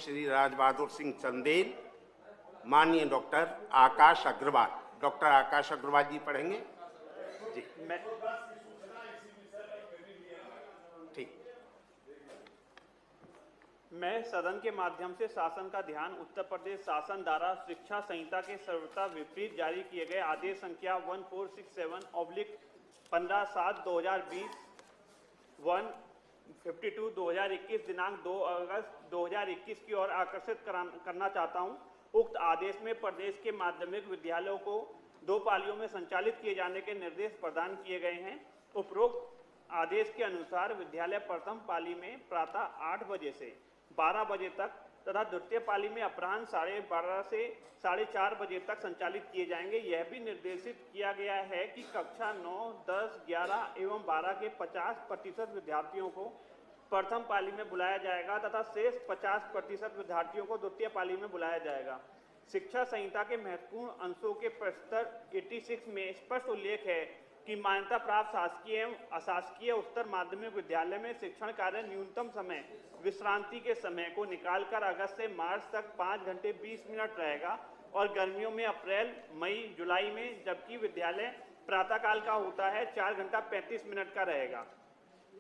श्री राजबहादुर सिंह चंदेल, माननीय डॉक्टर आकाश अग्रवाल। डॉक्टर आकाश अग्रवाल जी पढ़ेंगे जी। ठीक। मैं सदन के माध्यम से शासन का ध्यान उत्तर प्रदेश शासन द्वारा शिक्षा संहिता के सर्वथा विपरीत जारी किए गए आदेश संख्या 1467/15/7/2020 152/2021 दिनांक 2 अगस्त 2021 की ओर आकर्षित करना चाहता हूं। उक्त आदेश में प्रदेश के माध्यमिक विद्यालयों को 2 पालियों में संचालित किए जाने के निर्देश प्रदान किए गए हैं। उपरोक्त आदेश के अनुसार विद्यालय प्रथम पाली में प्रातः 8 बजे से 12 बजे तक तथा द्वितीय पाली में अपराह्न 12:30 से 4:30 बजे तक संचालित किए जाएंगे। यह भी निर्देशित किया गया है कि कक्षा 9, 10, 11 एवं 12 के 50% विद्यार्थियों को प्रथम पाली में बुलाया जाएगा तथा शेष 50% विद्यार्थियों को द्वितीय पाली में बुलाया जाएगा। शिक्षा संहिता के महत्वपूर्ण अंशों के प्रस्तर 86 में स्पष्ट उल्लेख है कि मान्यता प्राप्त शासकीय एवं अशासकीय उच्चतर माध्यमिक विद्यालय में शिक्षण कार्य न्यूनतम समय विश्रांति के समय को निकालकर अगस्त से मार्च तक 5 घंटे 20 मिनट रहेगा और गर्मियों में अप्रैल, मई, जुलाई में, जबकि विद्यालय प्रातःकाल का होता है 4 घंटा 35 मिनट का रहेगा।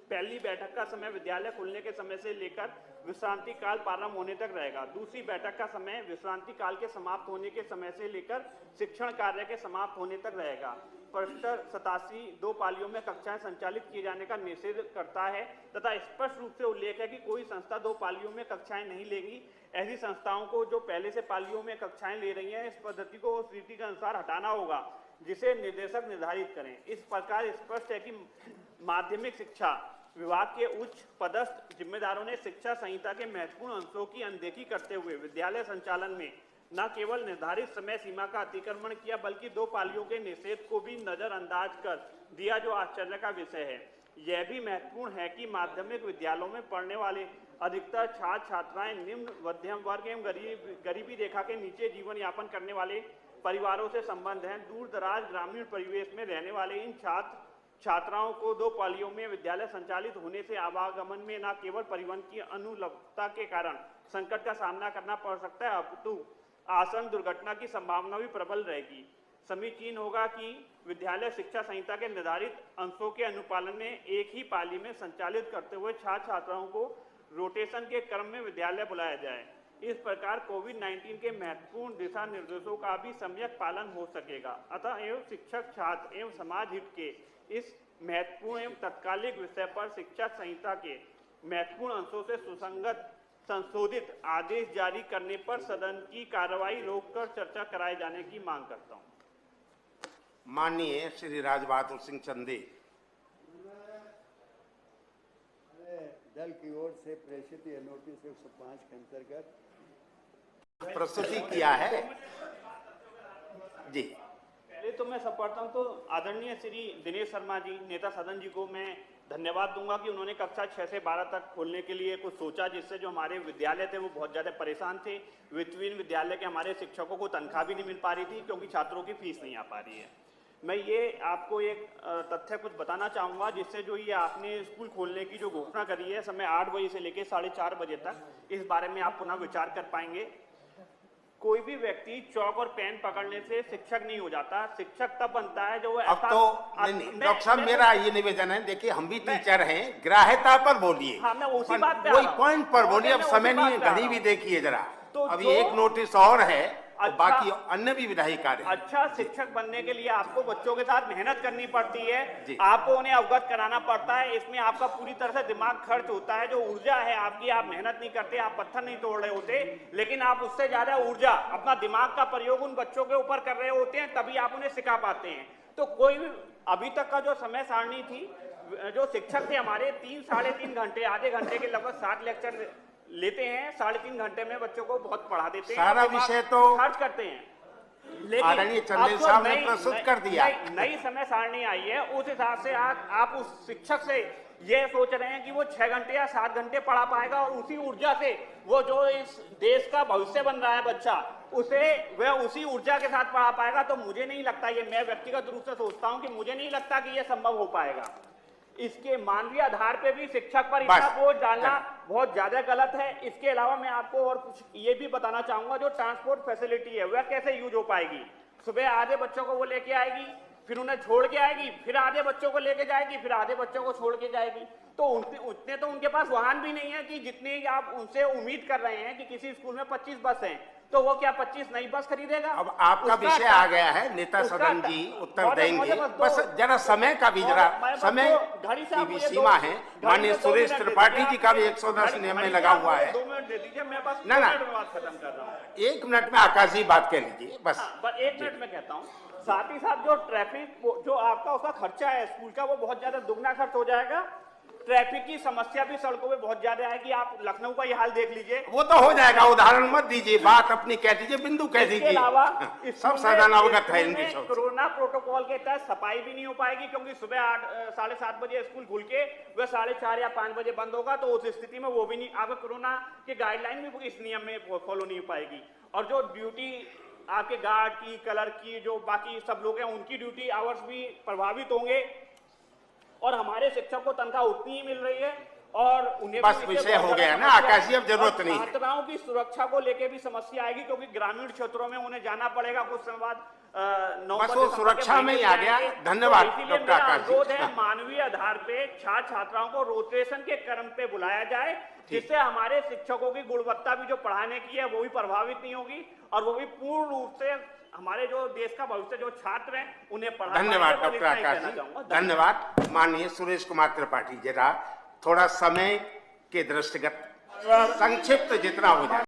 पहली बैठक का समय विद्यालय खुलने के समय से लेकर विश्रांति काल प्रारंभ होने तक रहेगा। दूसरी बैठक का समय विश्रांति काल के समाप्त होने के समय से लेकर शिक्षण कार्य के समाप्त होने तक रहेगा। प्रस्तर 87 2 पालियों में कक्षाएं संचालित किए जाने का निषेध करता है तथा स्पष्ट रूप से उल्लेख है कि कोई संस्था 2 पालियों में कक्षाएं नहीं लेगी। ऐसी संस्थाओं को जो पहले से पालियों में कक्षाएं ले रही हैं, इस पद्धति को उस रीति के अनुसार हटाना होगा जिसे निर्देशक निर्धारित करें। इस प्रकार स्पष्ट है कि माध्यमिक शिक्षा विभाग के उच्च पदस्थ जिम्मेदारों ने शिक्षा संहिता के महत्वपूर्ण अंशों की अनदेखी करते हुए विद्यालय संचालन में न केवल निर्धारित समय सीमा का अतिक्रमण किया बल्कि 2 पालियों के निषेध को भी नजरअंदाज कर दिया, जो आश्चर्य का विषय है। यह भी महत्वपूर्ण है कि माध्यमिक विद्यालयों में पढ़ने वाले अधिकतर छात्र छात्राएं निम्न मध्यम वर्ग एवं गरीबी रेखा के नीचे जीवन यापन करने वाले परिवारों से संबंध हैं। दूर दराज ग्रामीण परिवेश में रहने वाले इन छात्राओं को 2 पालियों में विद्यालय संचालित होने से आवागमन में न केवल परिवहन की अनुपलब्धता के कारण संकट का सामना करना पड़ सकता है, अपितु आसन दुर्घटना की संभावना भी प्रबल रहेगी। समीचीन होगा कि विद्यालय शिक्षा संहिता के निर्धारित अंशों के अनुपालन में एक ही पाली में संचालित करते हुए छात्र छात्राओं को रोटेशन के क्रम में विद्यालय बुलाया जाए। इस प्रकार कोविड-19 के महत्वपूर्ण दिशा निर्देशों का भी सम्यक पालन हो सकेगा। अतः एवं शिक्षक, छात्र एवं समाज हित के इस महत्वपूर्ण एवं तत्कालिक विषय पर शिक्षा संहिता के महत्वपूर्ण अंशों से सुसंगत संशोधित आदेश जारी करने पर सदन की कार्यवाही रोककर चर्चा कराए जाने की मांग करता हूं। माननीय श्री राजबहादुर सिंह चंदेल। दल की ओर से प्रेषित यह नोटिस 105 के अंतर्गत प्रस्तुति किया है जी। पहले तो मैं सर्वप्रथम तो आदरणीय श्री दिनेश शर्मा जी, नेता सदन जी को मैं धन्यवाद दूंगा कि उन्होंने कक्षा 6 से 12 तक खोलने के लिए कुछ सोचा, जिससे जो हमारे विद्यालय थे वो बहुत ज़्यादा परेशान थे। वित्तीय विद्यालय के हमारे शिक्षकों को तनख्वाह भी नहीं मिल पा रही थी क्योंकि छात्रों की फीस नहीं आ पा रही है। मैं ये आपको एक तथ्य कुछ बताना चाहूँगा जिससे जो ये आपने स्कूल खोलने की जो घोषणा करी है समय 8 बजे से लेकर 4:30 बजे तक, इस बारे में आप पुनः विचार कर पाएंगे। कोई भी व्यक्ति चौक और पेन पकड़ने से शिक्षक नहीं हो जाता। शिक्षक तब बनता है जो अब तो डॉक्टर साहब मेरा ये निवेदन है, देखिए हम भी टीचर हैं, ग्राह्यता पर बोलिए। हाँ, मैं उसी बात पे कोई पॉइंट पर बोलिए। अब समय नहीं है, घड़ी भी देखिए जरा। तो अभी एक नोटिस और है, अच्छा, बाकी अन्य भी विधायी कार्य। अच्छा, शिक्षक बनने के लिए आपको बच्चों के साथ मेहनत करनी पड़ती है, आपको उन्हें अवगत कराना पड़ता है। इसमें आपका पूरी तरह से दिमाग खर्च होता है। जो ऊर्जा है आपकी, आप मेहनत नहीं करते, आप पत्थर नहीं तोड़ रहे होते, लेकिन आप उससे ज्यादा ऊर्जा अपना दिमाग का प्रयोग उन बच्चों के ऊपर कर रहे होते हैं, तभी आप उन्हें सिखा पाते हैं। तो कोई भी अभी तक का जो समय सारणी थी, जो शिक्षक थे हमारे 3-3.5 घंटे, आधे घंटे के लगभग 60 लेक्चर लेते हैं, 3.5 घंटे में बच्चों को बहुत पढ़ा देते हैं, सारा विषय तो खर्च करते हैं। आदरणीय चंदेल साहब ने प्रस्तुत कर दिया। नई समय सारणी आई है, उस हिसाब से आप उस शिक्षक से ये सोच रहे हैं कि वो 6 घंटे या 7 घंटे पढ़ा पाएगा और उसी ऊर्जा से वो जो इस देश का भविष्य बन रहा है बच्चा, उसे वह उसी ऊर्जा के साथ पढ़ा पाएगा। तो मुझे नहीं लगता, ये मैं व्यक्तिगत रूप से सोचता हूं कि मुझे नहीं लगता कि यह संभव हो पाएगा। इसके मानवीय आधार पे भी शिक्षक पर इतना बोझ डालना बहुत ज्यादा गलत है। इसके अलावा मैं आपको और कुछ ये भी बताना चाहूंगा, जो ट्रांसपोर्ट फैसिलिटी है वह कैसे यूज हो पाएगी। सुबह आधे बच्चों को वो लेके आएगी, फिर उन्हें छोड़ के आएगी, फिर आधे बच्चों को लेके जाएगी, फिर आधे बच्चों को छोड़ के जाएगी। तो उतने तो उनके पास वाहन भी नहीं है कि जितनी आप उनसे उम्मीद कर रहे हैं कि किसी स्कूल में 25 बस हैं, तो वो क्या 25 नई बस खरीदेगा? अब आपका विषय आ गया है, नेता सदन जी उत्तर देंगे, बस जरा समय का भी जरा समय की भी सीमा है। माननीय सुरेश त्रिपाठी जी का भी 110 नियम में लगा हुआ है। 2 मिनट दे दीजिए, मैं बस ना, 2 मिनट में बात खत्म कर रहा हूँ। 1 मिनट में आकाश जी बात कह लीजिए बस। बस 1 मिनट में कहता हूँ। साथ ही साथ जो ट्रैफिक जो आपका उसका खर्चा है स्कूल का, वो बहुत ज्यादा दुगना खर्च हो जाएगा। ट्रैफिक की समस्या भी सड़कों पे बहुत ज्यादा आएगी। आप लखनऊ का ये हाल देख लीजिए। वो तो हो जाएगा, उदाहरण मत दीजिए, बात अपनी कह दीजिए, बिंदु कह इसके दीजिए। अलावा सब साधन अवगत है इनकी इसमें सब। कोरोना प्रोटोकॉल के तहत सफाई भी नहीं हो पाएगी, क्योंकि सुबह 7:30 बजे स्कूल खुल के वह 4:30 या 5 बजे बंद होगा। तो उस स्थिति में वो भी नहीं, आपका कोरोना के गाइडलाइन भी इस नियम में फॉलो नहीं हो पाएगी। और जो ड्यूटी आपके गार्ड की, कलर की, जो बाकी सब लोग हैं, उनकी ड्यूटी आवर्स भी प्रभावित होंगे। और हमारे शिक्षक को तनख्वाह उतनी ही मिल रही है और उन्हें बस विषय हो गया ना आकाश जी, अब जरूरत नहीं है। छात्राओं की सुरक्षा को लेकर भी समस्या आएगी, क्योंकि ग्रामीण क्षेत्रों में उन्हें जाना पड़ेगा कुछ समय बाद। बस वो सुरक्षा में ही आ गया। धन्यवाद डॉक्टर आकाश अनुरोध है, जी। मानवीय आधार पे छात्र छात्राओं को रोटेशन के क्रम पे बुलाया जाए, जिससे हमारे शिक्षकों की गुणवत्ता भी जो पढ़ाने की है वो भी प्रभावित नहीं होगी, और वो भी पूर्ण रूप से हमारे जो देश का भविष्य जो छात्र हैं उन्हें पढ़ा। धन्यवाद डॉक्टर आकाश जी, धन्यवाद। माननीय सुरेश कुमार त्रिपाठी, जरा थोड़ा समय के दृष्टिगत संक्षिप्त जितना हो जाए।